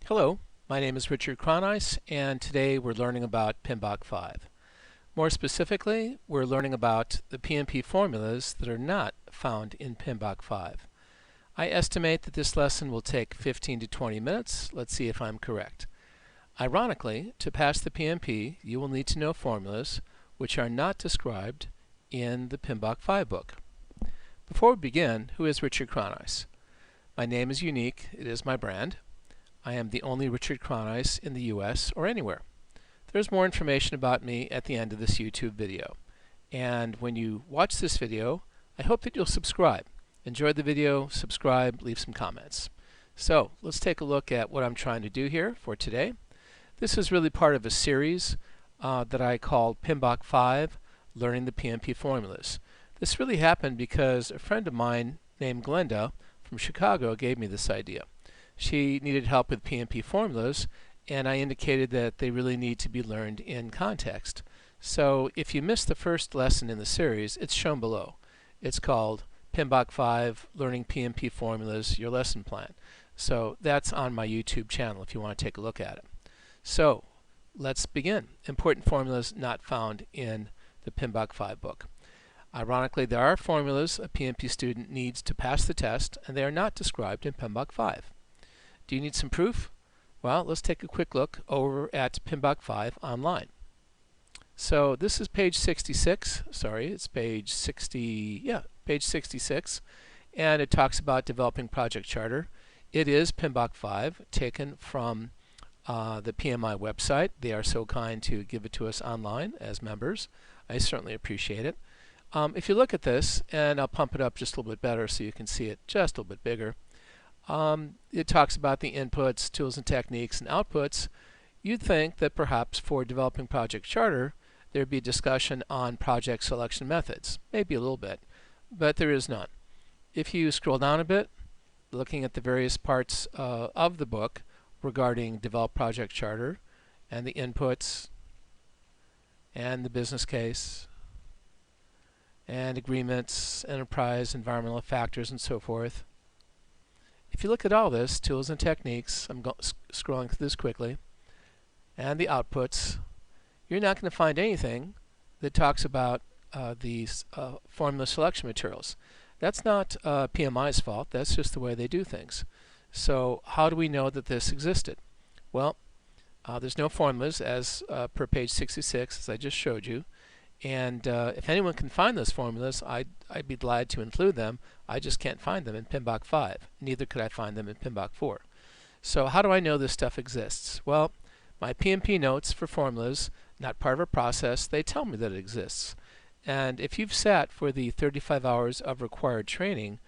Hello, my name is Richard Kraneis, and today we're learning about PMBOK 5. More specifically, we're learning about the PMP formulas that are not found in PMBOK 5. I estimate that this lesson will take 15 to 20 minutes. Let's see if I'm correct. Ironically, to pass the PMP, you will need to know formulas which are not described in the PMBOK 5 book. Before we begin, who is Richard Kraneis? My name is unique. It is my brand. I am the only Richard Kraneis in the US or anywhere. There's more information about me at the end of this YouTube video. And when you watch this video, I hope that you'll subscribe. Enjoy the video, subscribe, leave some comments. So let's take a look at what I'm trying to do here for today. This is really part of a series that I called PMBOK 5, Learning the PMP Formulas. This really happened because a friend of mine named Glenda from Chicago gave me this idea. She needed help with PMP formulas, and I indicated that they really need to be learned in context. So if you missed the first lesson in the series, it's shown below. It's called PMBOK 5, Learning PMP Formulas, Your Lesson Plan. So that's on my YouTube channel if you want to take a look at it. So let's begin. Important formulas not found in the PMBOK 5 book. Ironically, there are formulas a PMP student needs to pass the test, and they are not described in PMBOK 5. Do you need some proof? Well, let's take a quick look over at PMBOK 5 online. So this is page 66. Sorry, it's page 60. Yeah, page 66. And it talks about developing project charter. It is PMBOK 5, taken from the PMI website. They are so kind to give it to us online as members. I certainly appreciate it. If you look at this, and I'll pump it up just a little bit better so you can see it just a little bit bigger. It talks about the inputs, tools and techniques, and outputs. You'd think that perhaps for developing project charter, there'd be discussion on project selection methods. Maybe a little bit, but there is none. If you scroll down a bit, looking at the various parts of the book regarding develop project charter and the inputs and the business case and agreements, enterprise, environmental factors, and so forth. If you look at all this, tools and techniques, I'm scrolling through this quickly, and the outputs, you're not going to find anything that talks about these formula selection materials. That's not PMI's fault. That's just the way they do things. So how do we know that this existed? Well, there's no formulas as per page 66, as I just showed you. And if anyone can find those formulas, I'd be glad to include them. I just can't find them in PMBOK 5. Neither could I find them in PMBOK 4. So how do I know this stuff exists? Well, my PMP notes for formulas, not part of a process, they tell me that it exists. And if you've sat for the 35 hours of required training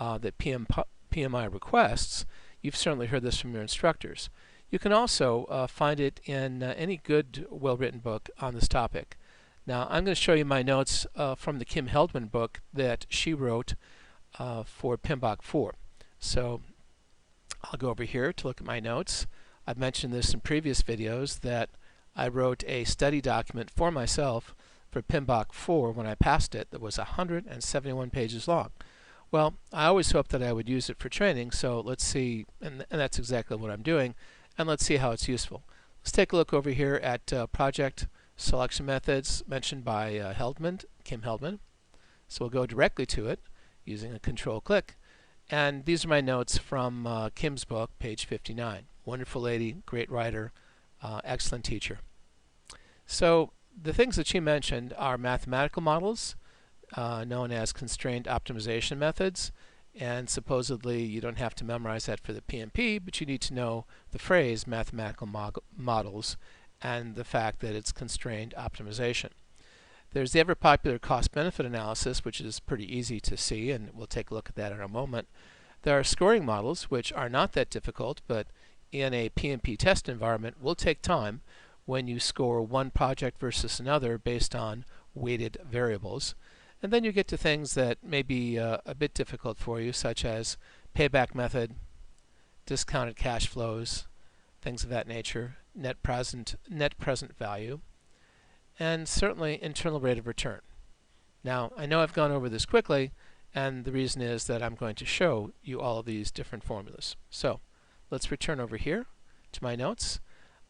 that PMI requests, you've certainly heard this from your instructors. You can also find it in any good, well-written book on this topic. Now, I'm going to show you my notes from the Kim Heldman book that she wrote for PMBOK 4. So I'll go over here to look at my notes. I've mentioned this in previous videos that I wrote a study document for myself for PMBOK 4 when I passed it that was 171 pages long. Well, I always hoped that I would use it for training, so let's see, and that's exactly what I'm doing, and let's see how it's useful. Let's take a look over here at project selection methods mentioned by Kim Heldman. So we'll go directly to it using a control click. And these are my notes from Kim's book, page 59. Wonderful lady, great writer, excellent teacher. So the things that she mentioned are mathematical models, known as constrained optimization methods. And supposedly you don't have to memorize that for the PMP, but you need to know the phrase mathematical models and the fact that it's constrained optimization. There's the ever popular cost-benefit analysis, which is pretty easy to see, and we'll take a look at that in a moment. There are scoring models, which are not that difficult, but in a PMP test environment will take time when you score one project versus another based on weighted variables. And then you get to things that may be a bit difficult for you, such as payback method, discounted cash flows, things of that nature, net present value, and certainly internal rate of return. Now, I know I've gone over this quickly, and the reason is that I'm going to show you all of these different formulas. So let's return over here to my notes.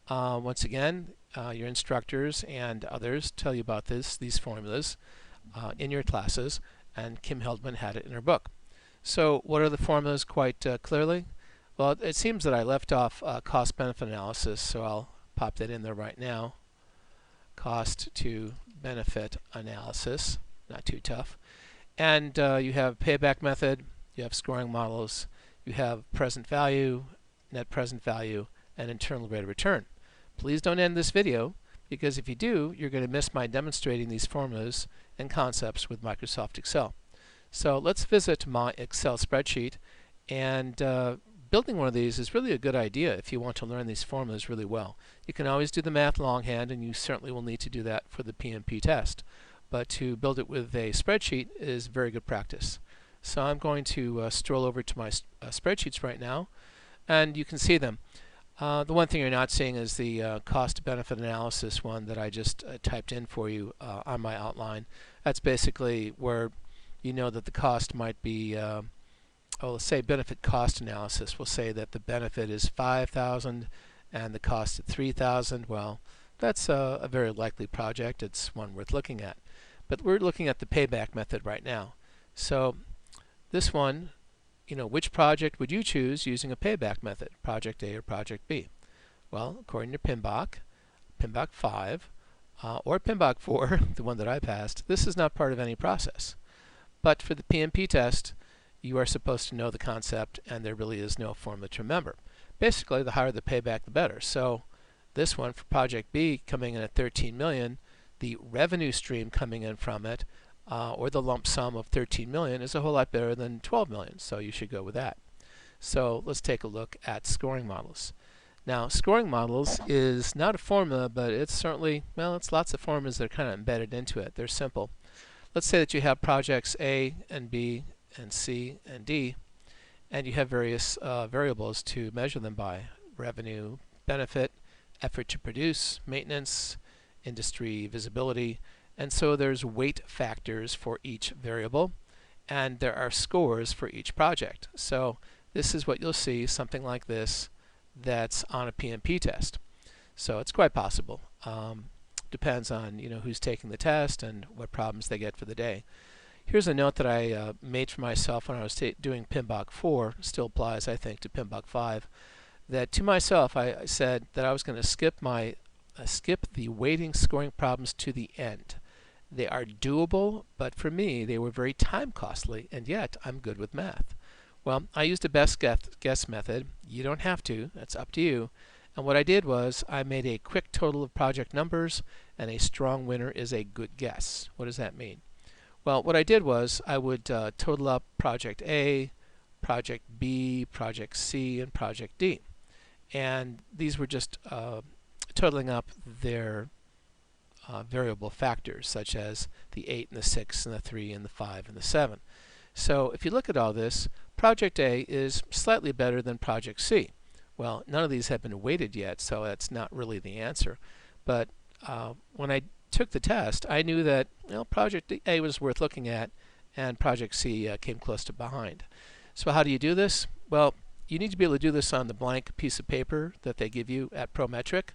Once again, your instructors and others tell you about these formulas in your classes, and Kim Heldman had it in her book. So what are the formulas quite clearly? Well, it seems that I left off cost-benefit analysis, so I'll pop that in there right now. Cost to benefit analysis, not too tough. And you have payback method, you have scoring models, you have present value, net present value, and internal rate of return. Please don't end this video, because if you do, you're going to miss my demonstrating these formulas and concepts with Microsoft Excel. So let's visit my Excel spreadsheet, and building one of these is really a good idea if you want to learn these formulas really well. You can always do the math longhand, and you certainly will need to do that for the PMP test. But to build it with a spreadsheet is very good practice. So I'm going to stroll over to my spreadsheets right now, and you can see them. The one thing you're not seeing is the cost-benefit analysis one that I just typed in for you on my outline. That's basically where you know that the cost might be, let's say benefit cost analysis. We'll say that the benefit is $5,000 and the cost at $3,000. Well, that's a very likely project. It's one worth looking at. But we're looking at the payback method right now. So this one, you know, which project would you choose using a payback method, project A or project B? Well, according to PMBOK, PMBOK 5, or PMBOK 4, the one that I passed, this is not part of any process. But for the PMP test, you are supposed to know the concept, and there really is no formula to remember. Basically, the higher the payback, the better. So this one for project B coming in at 13 million, the revenue stream coming in from it, or the lump sum of 13 million is a whole lot better than 12 million, so you should go with that. So let's take a look at scoring models. Now, scoring models is not a formula, but it's certainly, well, it's lots of formulas that are kind of embedded into it. They're simple. Let's say that you have projects A and B and C and D, and you have various variables to measure them by: revenue, benefit, effort to produce, maintenance, industry visibility. And so there's weight factors for each variable, and there are scores for each project. So this is what you'll see, something like this, that's on a PMP test. So it's quite possible. Depends on who's taking the test and what problems they get for the day. Here's a note that I made for myself when I was doing PMBOK 4, still applies I think to PMBOK 5, that to myself I said that I was going to skip the weighting scoring problems to the end. They are doable, but for me they were very time costly, and yet I'm good with math. Well, I used a best guess method. You don't have to, that's up to you. And what I did was I made a quick total of project numbers, and a strong winner is a good guess. What does that mean? Well, what I did was I would total up project A, project B, project C, and project D. And these were just totaling up their variable factors, such as the 8 and the 6 and the 3 and the 5 and the 7. So if you look at all this, project A is slightly better than project C. Well, none of these have been weighted yet, so that's not really the answer. But when I took the test, I knew that project A was worth looking at, and project C came close to behind. So how do you do this? Well, you need to be able to do this on the blank piece of paper that they give you at Prometric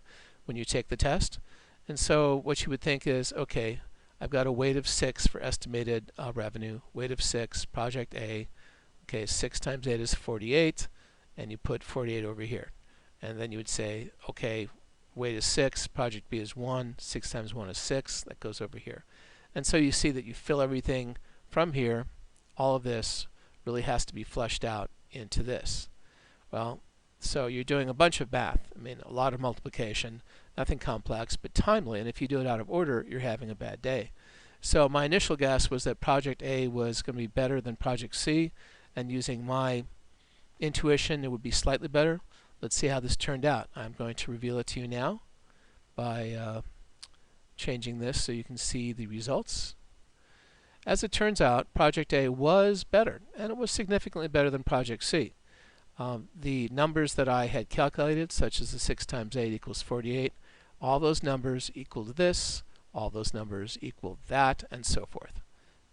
when you take the test. And so what you would think is, okay, I've got a weight of 6 for estimated revenue, weight of 6, project A. Okay, 6 times 8 is 48, and you put 48 over here. And then you would say, okay, weight is 6, project B is 1, 6 times 1 is 6, that goes over here. And so you see that you fill everything from here. All of this really has to be fleshed out into this. Well, so you're doing a bunch of math. I mean, a lot of multiplication, nothing complex, but timely, and if you do it out of order, you're having a bad day. So my initial guess was that project A was going to be better than project C, and using my intuition, it would be slightly better. Let's see how this turned out. I'm going to reveal it to you now by changing this so you can see the results. As it turns out, project A was better, and it was significantly better than project C. The numbers that I had calculated, such as the 6 times 8 equals 48, all those numbers equal this, all those numbers equal that, and so forth.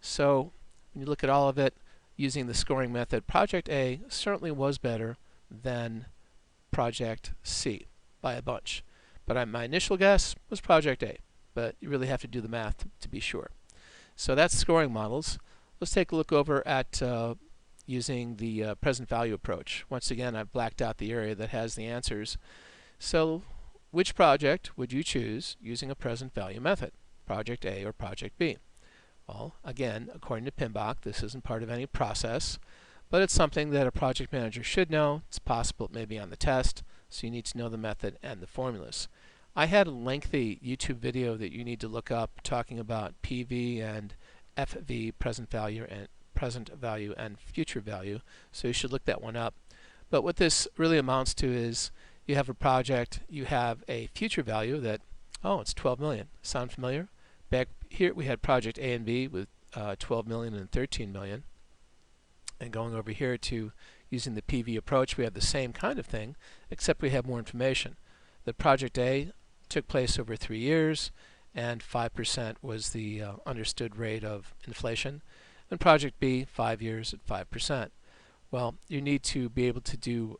So when you look at all of it, using the scoring method, project A certainly was better than project C. by a bunch. But my initial guess was project A, but you really have to do the math to be sure. So that's scoring models. Let's take a look over at using the present value approach. Once again, I've blacked out the area that has the answers. So which project would you choose using a present value method? Project A or project B? Well, again, according to PMBOK, this isn't part of any process, but it's something that a project manager should know. It's possible it may be on the test, so you need to know the method and the formulas. I had a lengthy YouTube video that you need to look up talking about PV and FV, present value and future value, so you should look that one up. But what this really amounts to is you have a project, you have a future value that, oh, it's 12 million. Sound familiar? Back here we had project A and B with 12 million and 13 million. And going over here to using the PV approach, we have the same kind of thing, except we have more information. The project A took place over 3 years, and 5% was the understood rate of inflation. And project B, 5 years at 5%. Well, you need to be able to do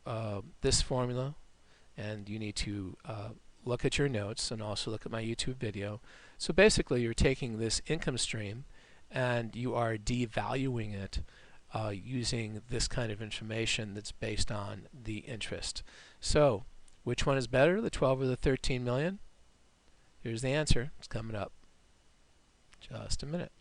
this formula, and you need to look at your notes and also look at my YouTube video. So basically, you're taking this income stream and you are devaluing it using this kind of information that's based on the interest. So, which one is better, the 12 or the 13 million? Here's the answer. It's coming up. Just a minute.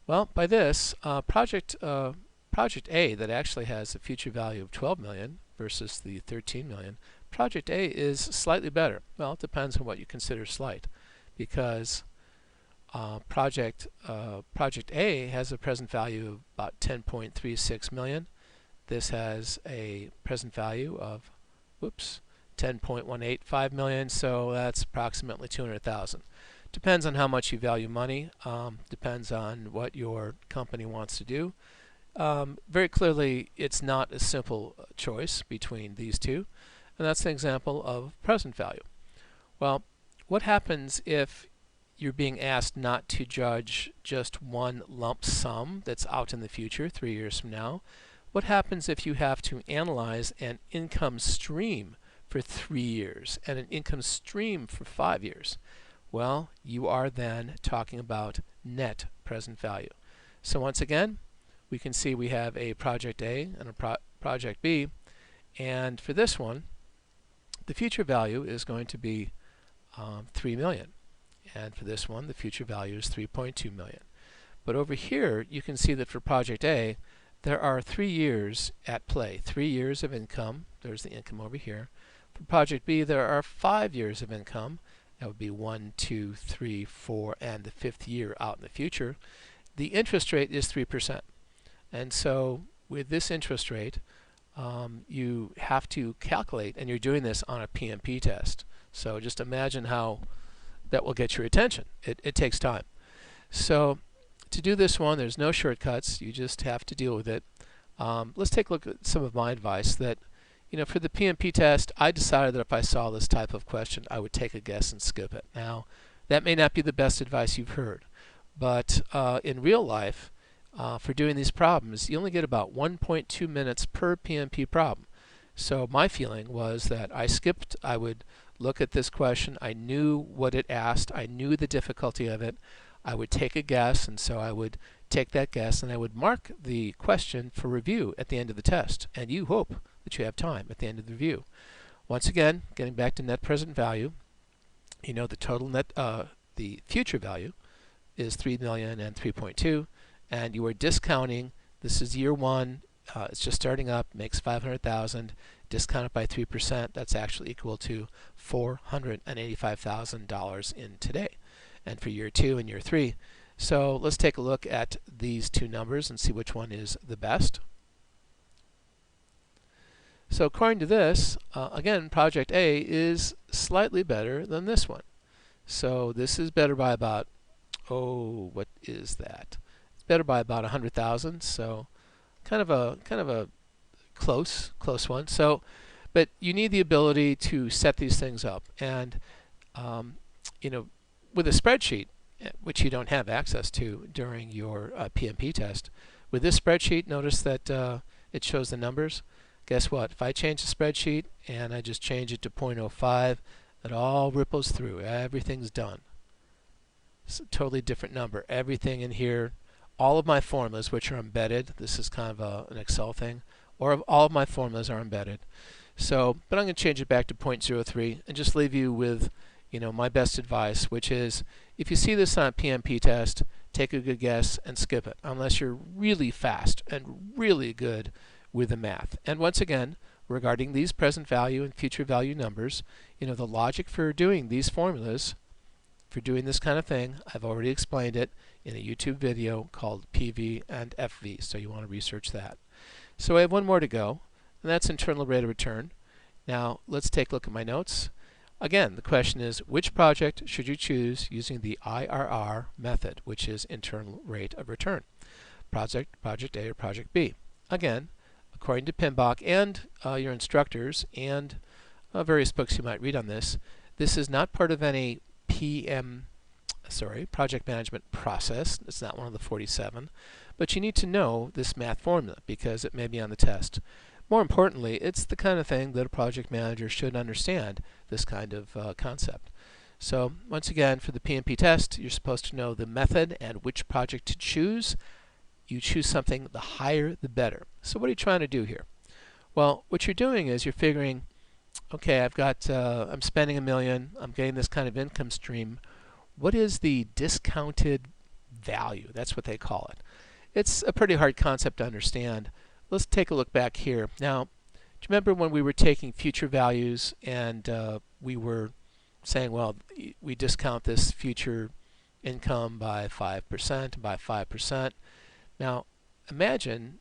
Well, by this, project A that actually has a future value of 12 million versus the 13 million, project A is slightly better. Well, it depends on what you consider slight, because project A has a present value of about 10.36 million. This has a present value of, 10.185 million, so that's approximately 200,000. Depends on how much you value money, depends on what your company wants to do. Very clearly, it's not a simple choice between these two, and that's an example of present value. Well, what happens if you're being asked not to judge just one lump sum that's out in the future, 3 years from now? What happens if you have to analyze an income stream for 3 years and an income stream for 5 years? Well, you are then talking about net present value. So once again, we can see we have a project A and a project B, and for this one, the future value is going to be 3 million. And for this one, the future value is 3.2 million. But over here, you can see that for project A, there are 3 years at play. 3 years of income. There's the income over here. For project B, there are 5 years of income. That would be 1, 2, 3, 4, and the 5th year out in the future. The interest rate is 3%. And so with this interest rate, you have to calculate, and you're doing this on a PMP test. So just imagine how that will get your attention. It takes time. So to do this one, there's no shortcuts. You just have to deal with it. Let's take a look at some of my advice. That, for the PMP test, I decided that if I saw this type of question, I would take a guess and skip it. Now, that may not be the best advice you've heard, but in real life, for doing these problems, you only get about 1.2 minutes per PMP problem. So my feeling was that I skipped. I would look at this question. I knew what it asked. I knew the difficulty of it. I would take a guess, and so I would take that guess and I would mark the question for review at the end of the test. And you hope that you have time at the end of the review. Once again, getting back to net present value, the total net, the future value is 3 million and 3.2, and you are discounting. This is year one. It's just starting up, makes 500,000, discounted by 3%. That's actually equal to $485,000 in today, and for year 2 and year 3. So let's take a look at these two numbers and see which one is the best. So according to this, again, project A is slightly better than this one. So this is better by about, what is that? It's better by about 100,000. So kind of a close one. So, but you need the ability to set these things up, and with a spreadsheet, which you don't have access to during your PMP test, with this spreadsheet, notice that it shows the numbers. guess what? If I change the spreadsheet and I just change it to 0.05, it all ripples through. Everything's done. It's a totally different number. Everything in here, all of my formulas, which are embedded, this is kind of an Excel thing, or all of my formulas are embedded. So, but I'm going to change it back to 0.03 and just leave you with, my best advice, which is if you see this on a PMP test, take a good guess and skip it, unless you're really fast and really good with the math. And once again, regarding these present value and future value numbers, the logic for doing these formulas, for doing this kind of thing, I've already explained it in a YouTube video called PV and FV, so you want to research that. So I have one more to go, and that's internal rate of return. Now let's take a look at my notes. Again, the question is, which project should you choose using the IRR method, which is internal rate of return? Project A or Project B? Again, according to PMBOK and your instructors and various books you might read on this, this is not part of any project management process. It's not one of the 47, but you need to know this math formula because it may be on the test. More importantly, it's the kind of thing that a project manager should understand, this kind of concept. So once again, for the PMP test, you're supposed to know the method and which project to choose. You choose something, the higher the better. So what are you trying to do here? Well, what you're doing is you're figuring, okay, I'm spending $1 million, I'm getting this kind of income stream. What is the discounted value? That's what they call it. It's a pretty hard concept to understand. Let's take a look back here. Now, do you remember when we were taking future values and we were saying, well, we discount this future income by 5%, by 5%. Now, imagine,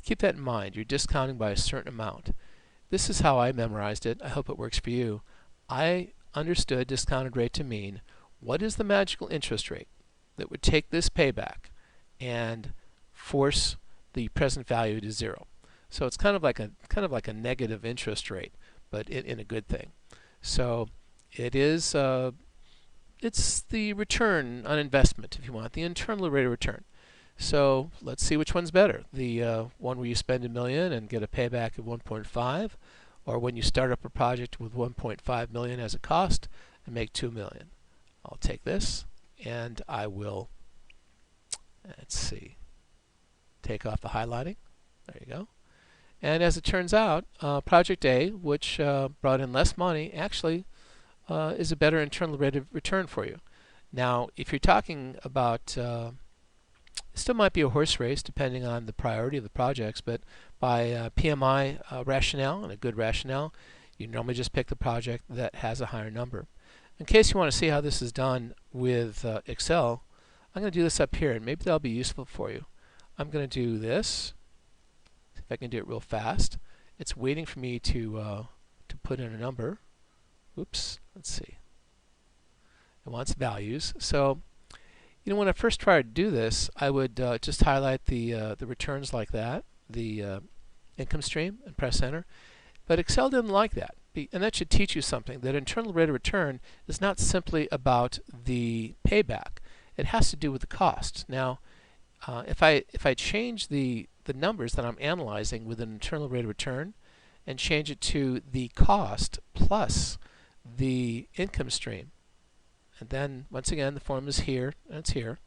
keep that in mind, you're discounting by a certain amount. This is how I memorized it. I hope it works for you. I understood discounted rate to mean what is the magical interest rate that would take this payback and force the present value to 0. So it's kind of like a negative interest rate, but in a good thing. So it is it's the return on investment, if you want, the internal rate of return. So let's see which one's better. The one where you spend $1 million and get a payback of 1.5, or when you start up a project with 1.5 million as a cost and make 2 million. I'll take this and I will, let's see, take off the highlighting. There you go. And as it turns out, Project A, which brought in less money, actually is a better internal rate of return for you. Now, if you're talking about, it still might be a horse race depending on the priority of the projects, but by PMI rationale, and a good rationale, you normally just pick the project that has a higher number. In case you want to see how this is done with Excel, I'm going to do this up here, and maybe that'll be useful for you. I'm going to do this. See if I can do it real fast. It's waiting for me to put in a number. Oops, let's see. It wants values. So, when I first tried to do this, I would just highlight the returns like that, the income stream, and press enter. But Excel didn't like that. And that should teach you something, that internal rate of return is not simply about the payback. It has to do with the cost. Now, if I change the numbers that I'm analyzing with an internal rate of return and change it to the cost plus the income stream, and then once again the formula is here and it's here.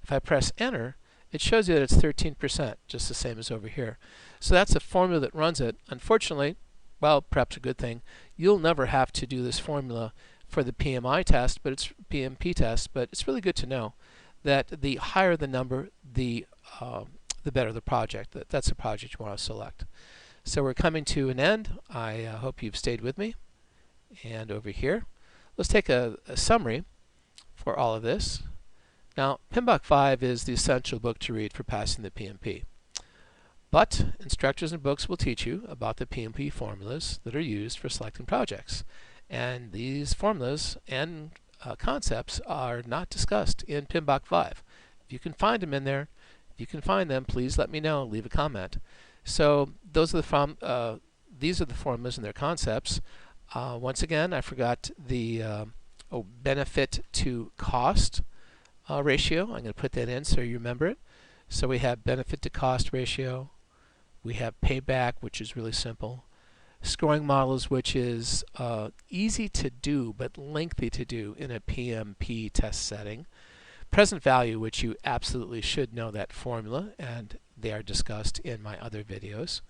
If I press enter, it shows you that it's 13%, just the same as over here. So that's a formula that runs it. Unfortunately, well, perhaps a good thing, you'll never have to do this formula for the PMI test, but it's PMP test, but it's really good to know that the higher the number, the better the project. That's the project you want to select. So we're coming to an end. I hope you've stayed with me. And over here, let's take a summary for all of this. Now, PMBOK 5 is the essential book to read for passing the PMP. But instructors and books will teach you about the PMP formulas that are used for selecting projects. And these formulas and concepts are not discussed in PMBOK 5. If you can find them in there, if you can find them, please let me know. Leave a comment. So those are these are the formulas and their concepts. Once again, I forgot the benefit to cost ratio. I'm going to put that in so you remember it. So we have benefit to cost ratio, We have Payback, which is really simple. Scoring models, which is easy to do but lengthy to do in a PMP test setting. Present value, which you absolutely should know that formula, and they are discussed in my other videos.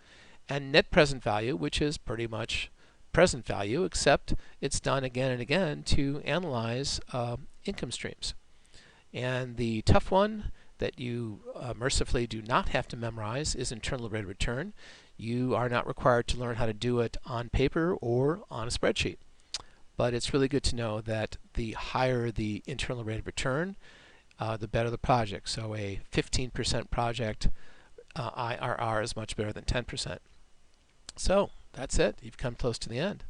And net present value, which is pretty much present value, except it's done again and again to analyze income streams. And the tough one that you mercifully do not have to memorize is internal rate of return. You are not required to learn how to do it on paper or on a spreadsheet. But it's really good to know that the higher the internal rate of return, the better the project. So a 15% project IRR is much better than 10%. So that's it. You've come close to the end.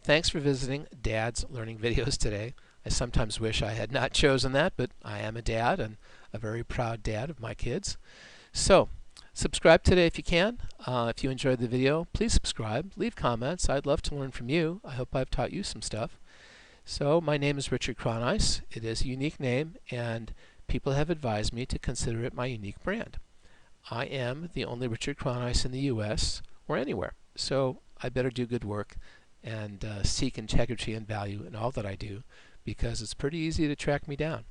Thanks for visiting Dad's Learning Videos today. I sometimes wish I had not chosen that, but I am a dad and a very proud dad of my kids. So subscribe today if you can. If you enjoyed the video, please subscribe. Leave comments. I'd love to learn from you. I hope I've taught you some stuff. So my name is Richard Kraneis. It is a unique name, and people have advised me to consider it my unique brand. I am the only Richard Kraneis in the U.S. or anywhere. So I better do good work and seek integrity and value in all that I do, because it's pretty easy to track me down.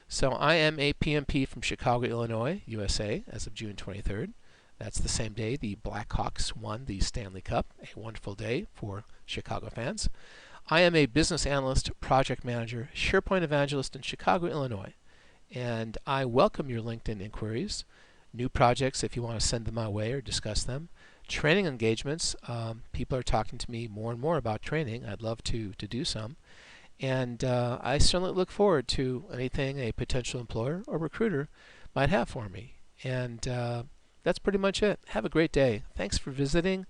So I am a PMP from Chicago, Illinois, USA, as of June 23rd. That's the same day the Blackhawks won the Stanley Cup, a wonderful day for Chicago fans. I am a business analyst, project manager, SharePoint evangelist in Chicago, Illinois. And I welcome your LinkedIn inquiries, new projects if you want to send them my way or discuss them, training engagements. People are talking to me more and more about training. I'd love to do some. And I certainly look forward to anything a potential employer or recruiter might have for me. And that's pretty much it. Have a great day. Thanks for visiting.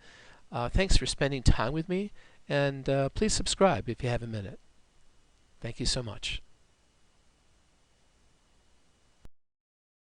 Thanks for spending time with me. And please subscribe if you have a minute. Thank you so much.